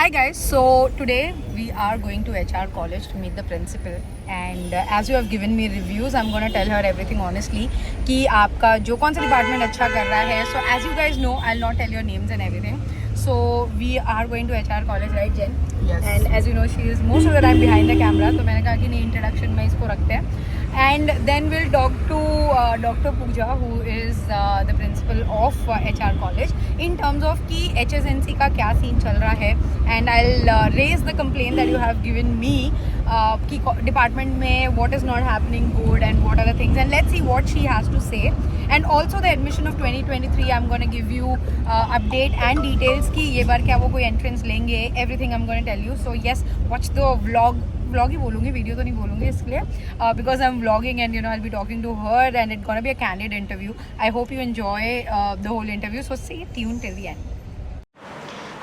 Hi guys, so today we are going to HR college to meet the principal and as you have given me reviews, I'm going to tell her everything honestly कि आपका जो कौन सा department अच्छा कर रहा है. So as you guys know, I'll not tell your names and everything. So we are going to HR college, right Jen? Yes. And as you know, she is most of the time behind the camera. तो मैंने कहा कि नहीं introduction में इसको रखते हैं. And then we'll talk to Dr. Pooja, who is the principal of HR college, in terms of कि HSNC का क्या scene चल रहा है, and I'll raise the complaint that you have given me कि department में what is not happening good and what are the things, and let's see what she has to say. And also the admission of 2023, I'm going to give you update and details कि ये बार क्या वो कोई entrance लेंगे, everything I'm going to tell you. So yes, watch the vlog ही बोलूँगी, video तो नहीं बोलूँगी इसलिए because I'm vlogging and you know I'll be talking to her and it's gonna be a candid interview. I hope you enjoy the whole interview, so stay tuned till the end.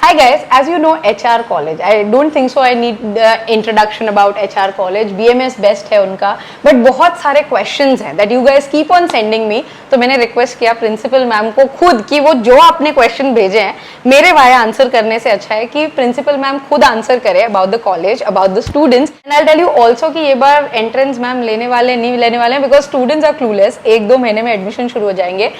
Hi guys, as you know HR college, I don't think so I need the introduction about HR college. BMS best है उनका, but बहुत सारे questions हैं that you guys keep on sending me. तो मैंने request किया principal ma'am को खुद कि वो जो आपने question भेजे हैं मेरे वाया आंसर करने से अच्छा है कि प्रिंसिपल मैम खुद आंसर करे about the college, about the students. And I tell you also कि ये बार एंट्रेंस मैम लेने वाले नहीं लेने वाले हैं बिकॉज स्टूडेंट्स आर क्लूलेस. 1-2 महीने में एडमिशन शुरू हो जाएंगे.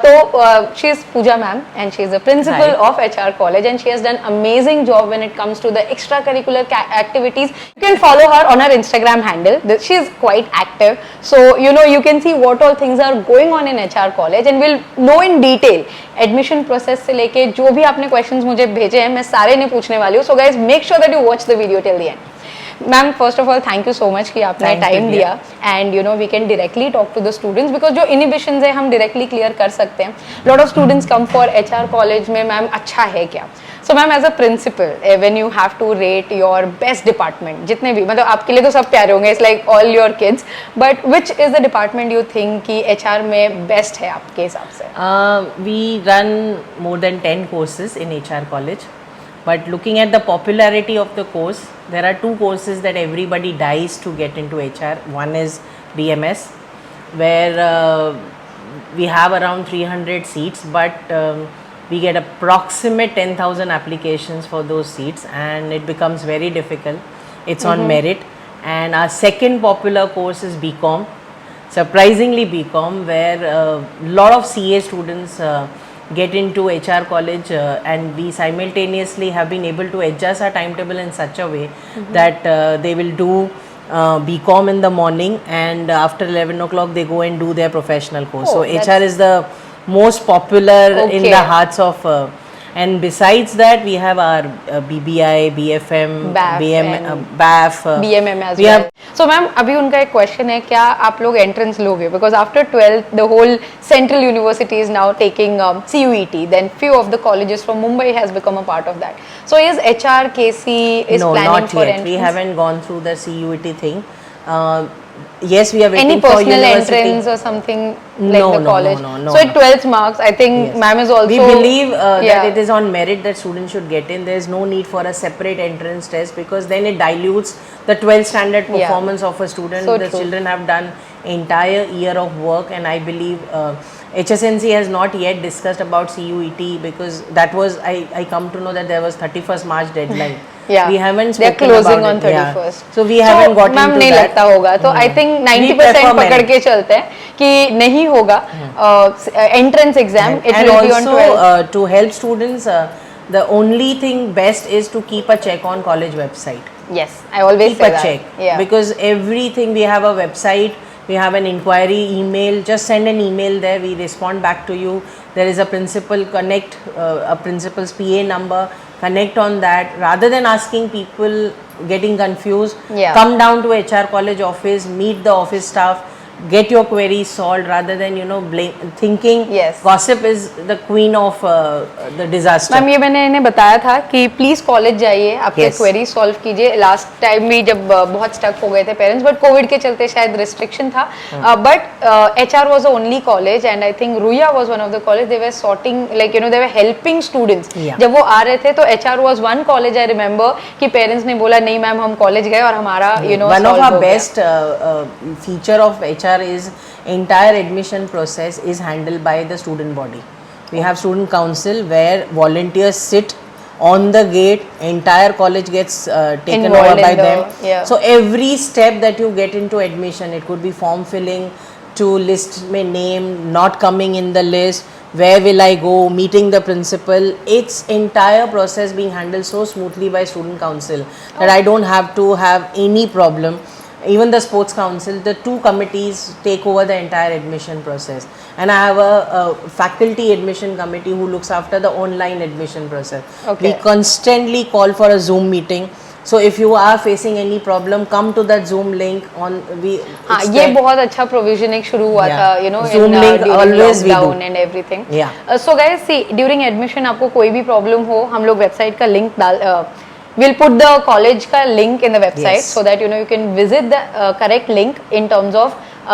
तो she is Pooja ma'am and she is the principal of HR college and she has done amazing job when it comes to the extracurricular activities. You can follow her on her Instagram handle. She is quite active, so you know you can see what all things are going on in HR college and will know in detail admission process से लेके जो भी आपने questions मुझे भेजे हैं मैं सारे नहीं पूछने वाली हूँ. So guys make sure that you watch the video till the end. Ma'am first of all thank you so much कि आपने टाइम दिया and you know we can directly talk to the students because जो inhibitions है हम directly clear कर सकते हैं. Lot of students come for HR college में मैम अच्छा है क्या. So ma'am as a principal when you have to rate your best department, जितने भी मतलब आपके लिए तो सब प्यारे होंगे, it's like all your kids, but which is the department you think कि HR में बेस्ट है आपके हिसाब से. We run more than 10 courses in HR college, but looking at the popularity of the course, there are 2 courses that everybody dies to get into HR. One is BMS, where we have around 300 seats, but we get approximate 10,000 applications for those seats and it becomes very difficult. It's on merit. And our second popular course is BCom, surprisingly BCom, where a lot of CA students get into HR college and we simultaneously have been able to adjust our timetable in such a way that they will do BCom in the morning and after 11 o'clock they go and do their professional course. Oh, so HR is the most popular in the hearts of and besides that we have our BBI, BFM, BAF, BMM as well. So ma'am अभी उनका एक question है, क्या आप लोग entrance लोगे because after 12th the whole central university is now taking CUET, then few of the colleges from Mumbai has become a part of that. So is HRKC is no, planning not for yet. entrance? We haven't gone through the CUET thing. Yes, we are waiting any for personal university entrance or something like the college. No, so at 12th marks I think yes. ma'am is also we believe that it is on merit that students should get in. There is no need for a separate entrance test because then it dilutes the 12th standard performance of a student. So the true. children have done entire year of work and I believe HSNC has not yet discussed about CUET because that was I come to know that there was 31st March deadline. Yeah, we haven't they're spoken closing about on it. 31st. So we haven't gotten ma'am to नहीं that. लगता होगा तो I think 90% पकड़ के चलते हैं कि नहीं होगा entrance exam. It and will be on also 12th. to help students the only thing best is to keep a check on college website. Yes, I always Keep say a that. check Yeah. because everything we have a website, we have an inquiry email, just send an email there, we respond back to you. There is a principal connect, a principal's PA number, connect on that rather than asking people getting confused. Come down to HR college office, meet the office staff, get your queries solved rather than you know thinking gossip is the queen of the disaster. Ma'am ये मैंने इन्हें बताया था कि please college जाइए, आपके query solve कीजिए. Last time भी जब बहुत स्टक हो गए थे पेरेंट्स बट कोविड के चलते शायद रिस्ट्रिक्शन था, but HR was the only college and I think Ruia was one of the college. They were sorting like you no they were helping students. जब वो आ रहे थे तो HR was one college I remember कि parents ने बोला नहीं ma'am हम कॉलेज गए और हमारा you know one of our best feature of HR is entire admission process is handled by the student body. We have student council where volunteers sit on the gate, entire college gets taken Involved over by in the- them. yeah. So every step that you get into admission, it could be form filling to list my name, not coming in the list, where will I go, meeting the principal, its entire process being handled so smoothly by student council that I don't have to have any problem. Even the sports council, the two committees take over the entire admission process, and I have a faculty admission committee who looks after the online admission process. Okay. We constantly call for a Zoom meeting. So if you are facing any problem, come to that Zoom link on we हाँ it's ये there. बहुत अच्छा provision एक शुरू हुआ Yeah. था, you know, Zoom in link during always we do. lockdown and everything. Yeah. So guys, see, during admission आपको कोई भी प्रॉब्लम हो, हम लोग वेबसाइट का लिंक डाल we'll put the college का link in the website Yes. so that you know you can visit the correct link in terms of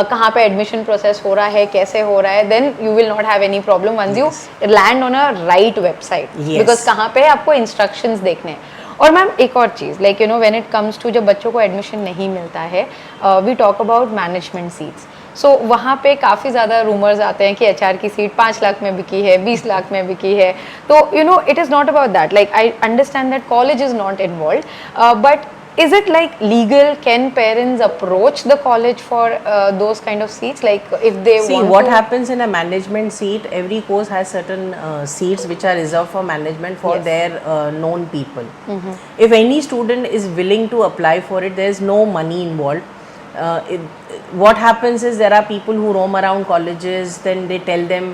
कहाँ पे एडमिशन प्रोसेस हो रहा है, कैसे हो रहा है, then you will not have any problem once you land on a right website, Yes. Because कहाँ पे आपको इंस्ट्रक्शंस देखने हैं. और मैम एक और चीज़, like you know when it comes to जब बच्चों को एडमिशन नहीं मिलता है, we talk about management seats. So वहाँ पे काफ़ी ज़्यादा रूमर्स आते हैं कि एचआर की सीट 5 लाख में बिकी है, 20 लाख में बिकी है. तो you know it is not about that. Like I understand that college is not involve, but is it like legal? Can parents approach the college for those kind of seats, like if they See, want what to? happens in a management seat, every course has certain seats which are reserved for management for Yes. their known people. If any student is willing to apply for it, there is no money involved. What happens is there are people who roam around colleges, then they tell them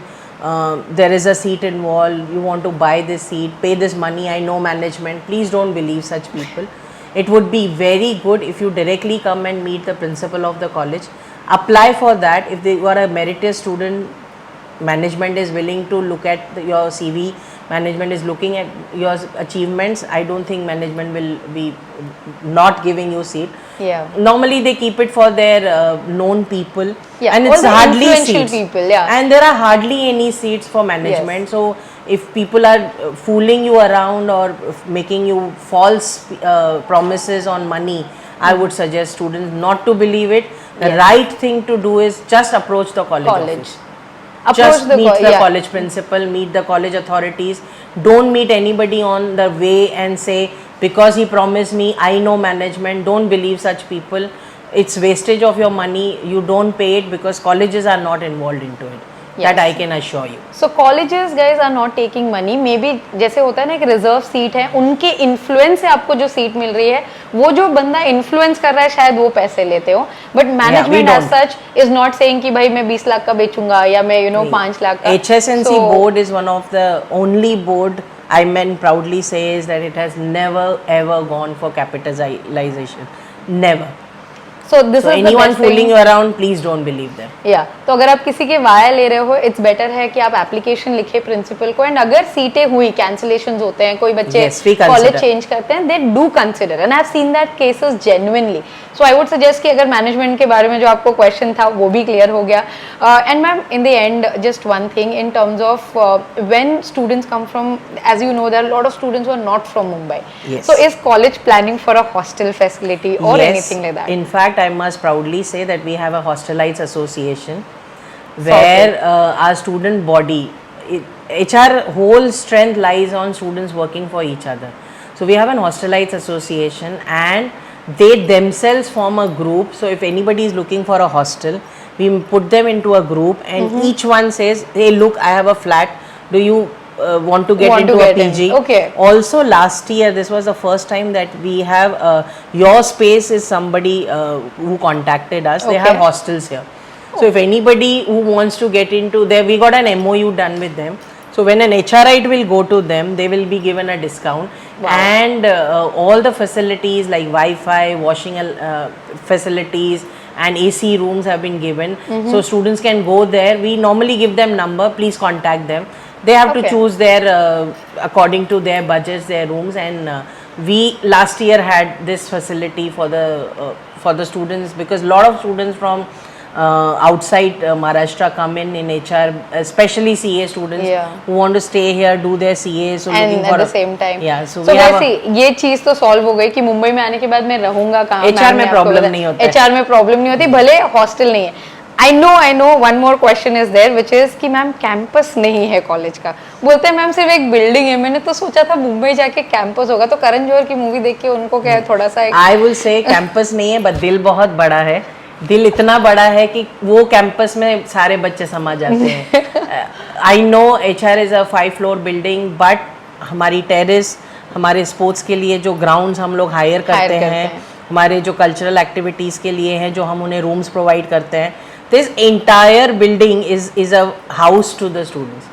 there is a seat involved, you want to buy this seat, pay this money, I know management. Please don't believe such people. It would be very good if you directly come and meet the principal of the college, apply for that. If you are a meritorious student, management is willing to look at your CV, management is looking at your achievements, I don't think management will be not giving you seat. Yeah. Normally they keep it for their known people, Yeah, and all it's the hardly influential seats people, yeah. and there are hardly any seats for management. So if people are fooling you around or making you false promises on money, I would suggest students not to believe it. The Yes. right thing to do is just approach the college College. office. Approach Just the meet the yeah. college principal, meet the college authorities. Don't meet anybody on the way and say, because he promised me, I know management. Don't believe such people. It's wastage of your money. You don't pay it because colleges are not involved into it. Yes. That I can assure you. So colleges guys are not taking money. Maybe जैसे होता है ना, एक reserve seat है, उनके influence से आपको जो सीट मिल रही है, वो जो बंदा इन्फ्लुएंस कर रहा है शायद वो पैसे लेते हो, but management as don't. Such is not saying कि भाई मैं 20 लाख का बेचूंगा या मैं 5 लाख का. HSNC So- board is one of the only board I can proudly say is that it has never ever gone for capitalization. Never. So this So is the anyone best fooling thing. you around, please don't believe them. या तो अगर आप किसी के via ले रहे हो, it's better है कि आप एप्लीकेशन लिखे प्रिंसिपल को, एंड अगर सीटें हुई, कैंसिलेशंस होते हैं, कोई बच्चे Yes, we college consider. Change करते हैं, they do consider, and I have seen that cases genuinely. So I would suggest कि अगर मैनेजमेंट के बारे में जो आपको क्वेश्चन था वो भी क्लियर हो गया. And ma'am in the end just one thing in terms of when students come from, as you know there are lot of students who are not from Mumbai. Yes. So is college planning for a hostel facility और anything like that? In fact, I must proudly say that we have a hostelites association where our student body, HR whole strength lies on students working for each other. So we have an hostelites association and they themselves form a group. So if anybody is looking for a hostel, we put them into a group and each one says, hey look, I have a flat, do you want to get into a PG? Okay. Also last year, this was the first time that we have Your Space is somebody who contacted us. They Okay. have hostels here. So if anybody who wants to get into there, we got an MOU done with them. So when an HRite will go to them, they will be given a discount. Wow. And all the facilities like Wi-Fi, washing facilities and AC rooms have been given. So students can go there. We normally give them number, please contact them. They have to Okay. choose their according to their budgets, their rooms, and we last year had this facility for the students, because a lot of students from outside Maharashtra come in HR, especially CA students Yeah. who want to stay here, do their CA. So and looking at for the same time, yeah. So so we have वैसे ये चीज तो solve हो गई कि मुंबई में आने के बाद मैं रहूंगा कहाँ. HR में problem नहीं होता है. HR में प्रॉब्लम नहीं होती, भले हॉस्टल नहीं है. I know one more question is there which is कि मैम कैंपस नहीं है कॉलेज का, बोलते हैं मैम सिर्फ एक बिल्डिंग है। मैंने तो सोचा था मुंबई जाके कैंपस होगा, तो करण जौहर की मूवी देख के उनको क्या है थोड़ा सा आई विल से कैंपस नहीं है, बट दिल बहुत बड़ा है। दिल इतना बड़ा है कि वो कैंपस में सारे बच्चे समा जाते हैं। I know HR is a 5 floor building, but हमारी टेरेस, हमारे स्पोर्ट्स के लिए जो ग्राउंड्स हम लोग हायर करते हैं, हमारे जो कल्चरल एक्टिविटीज़ के लिए हैं, जो हम उन्हें रूम्स प्रोवाइड करते हैं, this entire building is a house to the students,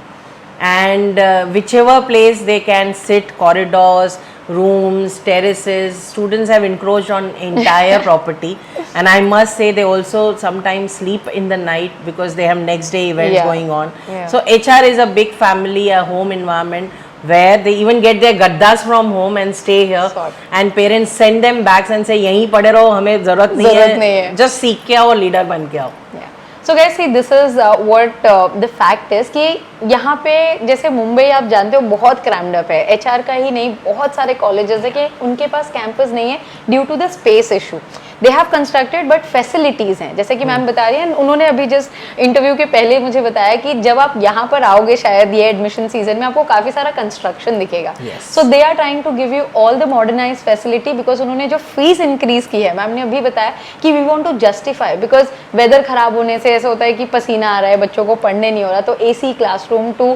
and whichever place they can sit, corridors, rooms, terraces, students have encroached on entire property, and I must say they also sometimes sleep in the night because they have next day events Yeah. going on. Yeah. So HR is a big family, a home environment where they even get their gaddas from home and stay here, Sort. and parents send them back and say यहीं पढ़े रहो, हमें ज़रूरत नहीं है, just सीख के आओ, लीडर बन के आओ। So guys see this is what the fact is कि यहाँ पे जैसे मुंबई आप जानते हो बहुत क्रैम्ड अप है, HR का ही नहीं बहुत सारे कॉलेजेस है कि उनके पास कैंपस नहीं है due to the space issue. They have constructed but facilities हैं, जैसे कि मैम बता रही हैं, उन्होंने अभी जस्ट इंटरव्यू के पहले मुझे बताया कि जब आप यहाँ पर आओगे शायद ये एडमिशन सीजन में आपको काफी सारा कंस्ट्रक्शन दिखेगा। So they are trying to give you all the modernize facility, because उन्होंने जो फीस इंक्रीज की है, मैम ने अभी बताया कि we want to justify, because weather खराब होने से ऐसा होता है कि पसीना आ रहा है, बच्चों को पढ़ने नहीं हो रहा, तो AC classroom to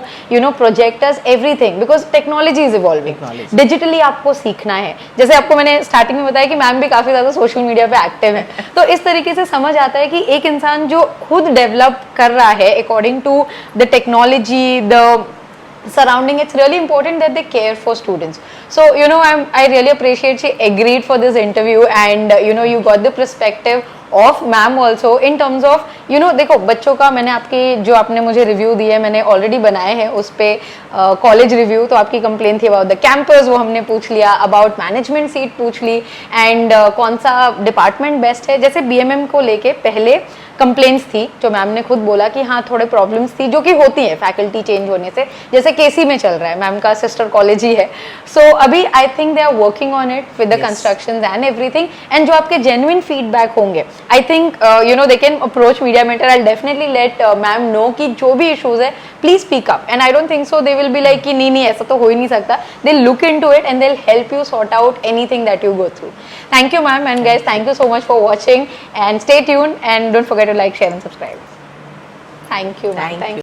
projectors everything, because technology is evolving, digitally आपको सीखना है। जैसे आपको मैंने स्टार्टिंग में बताया कि मैम भी काफी ज्यादा सोशल मीडिया पे एक्टिव है, तो इस तरीके से समझ आता है कि एक इंसान जो खुद डेवलप कर रहा है according to the technology, the surrounding, it's really important that they care for students. So I really appreciate she agreed for this interview, and you got the perspective of ma'am also in terms of देखो बच्चों का, मैंने आपकी जो आपने मुझे review दिए मैंने ऑलरेडी बनाए हैं उस पे कॉलेज रिव्यू, तो आपकी कंप्लेन थी अबाउट द कैंपस, वो हमने पूछ लिया, अबाउट मैनेजमेंट सीट पूछ ली, एंड कौन सा डिपार्टमेंट बेस्ट है। जैसे BMM को लेके पहले कंप्लेंट्स थी जो मैम ने खुद बोला कि हाँ थोड़े प्रॉब्लम्स थी जो कि होती है फैकल्टी चेंज होने से, जैसे KC में चल रहा है, मैम का सिस्टर कॉलेज ही है। सो अभी I think they are working on it with the constructions and everything, and जो आपके जेन्युइन फीडबैक होंगे I think they can approach media mentor. I definitely let ma'am know कि जो भी इश्यूज है please speak up, and I don't think so they will be like कि नहीं ऐसा तो हो ही नहीं सकता। They look into it and they will help you sort out anything that you go through. Thank you ma'am, and guys thank you so much for watching, and stay tuned, and don't forget to like, share and subscribe. Thank you. Thank you.